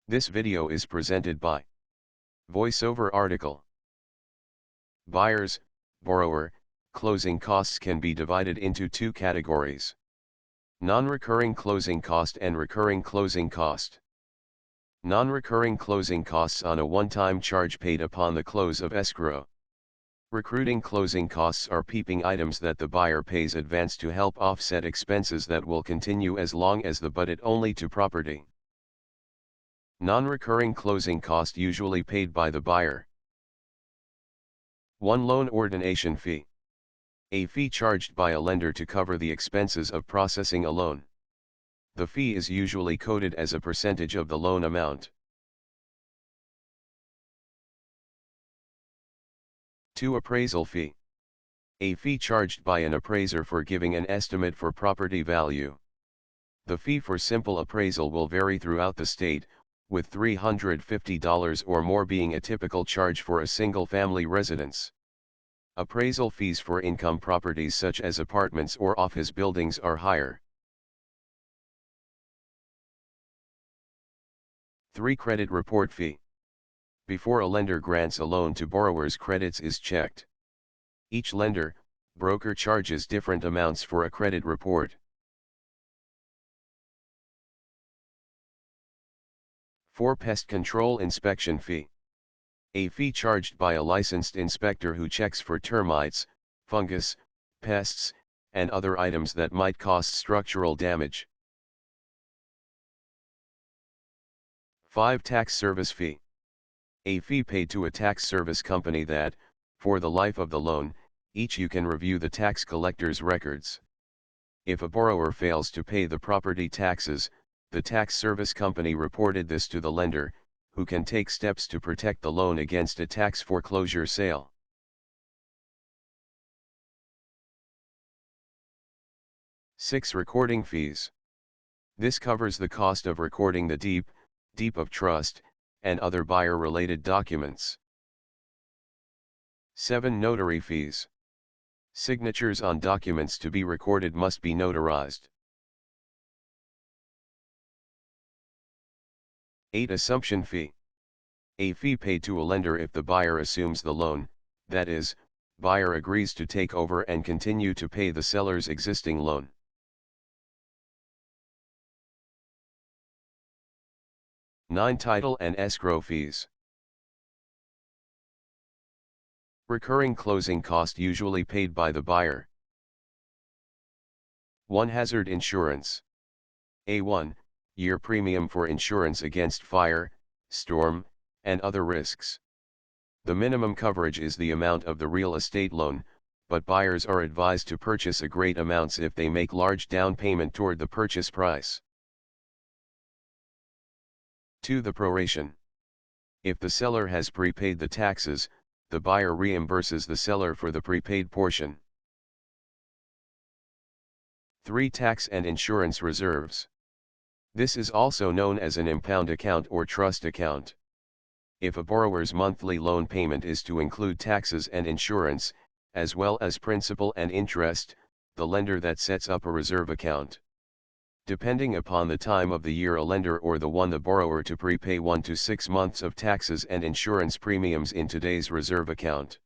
This video is presented by VoiceOver article. Buyers, borrower, closing costs can be divided into two categories: non-recurring closing cost and recurring closing cost. Non-recurring closing costs on a one-time charge paid upon the close of escrow. Recruiting closing costs are peeping items that the buyer pays advance to help offset expenses that will continue as long as the butt only to property. Non-recurring closing cost usually paid by the buyer. 1. Loan ordination fee. A fee charged by a lender to cover the expenses of processing a loan. The fee is usually coded as a percentage of the loan amount. 2. Appraisal fee. A fee charged by an appraiser for giving an estimate for property value. The fee for simple appraisal will vary throughout the state, with $350 or more being a typical charge for a single-family residence. Appraisal fees for income properties such as apartments or office buildings are higher. 3. Credit report fee. Before a lender grants a loan to borrowers, credits is checked. Each lender, broker charges different amounts for a credit report. 4. Pest control inspection fee. A fee charged by a licensed inspector who checks for termites, fungus, pests, and other items that might cause structural damage. 5. Tax service fee. A fee paid to a tax service company that, for the life of the loan, you can review the tax collector's records. If a borrower fails to pay the property taxes, the tax service company reported this to the lender, who can take steps to protect the loan against a tax foreclosure sale. 6. Recording fees. This covers the cost of recording the deed of trust, and other buyer-related documents. 7. Notary fees. Signatures on documents to be recorded must be notarized. 8. Assumption fee. A fee paid to a lender if the buyer assumes the loan, that is, buyer agrees to take over and continue to pay the seller's existing loan. 9. Title and escrow fees. Recurring closing cost usually paid by the buyer. 1. Hazard insurance. A 1-year premium for insurance against fire, storm, and other risks. The minimum coverage is the amount of the real estate loan, but buyers are advised to purchase a great amounts if they make large down payment toward the purchase price. 2. The proration. If the seller has prepaid the taxes, the buyer reimburses the seller for the prepaid portion. 3. Tax and insurance reserves. This is also known as an impound account or trust account. If a borrower's monthly loan payment is to include taxes and insurance, as well as principal and interest, the lender that sets up a reserve account. Depending upon the time of the year, a lender or the borrower to prepay 1 to 6 months of taxes and insurance premiums in today's reserve account.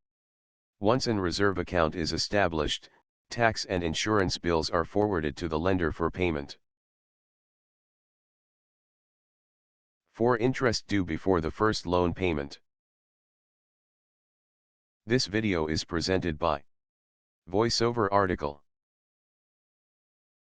Once an reserve account is established, tax and insurance bills are forwarded to the lender for payment. 4. Interest due before the first loan payment. This video is presented by VoiceOver article.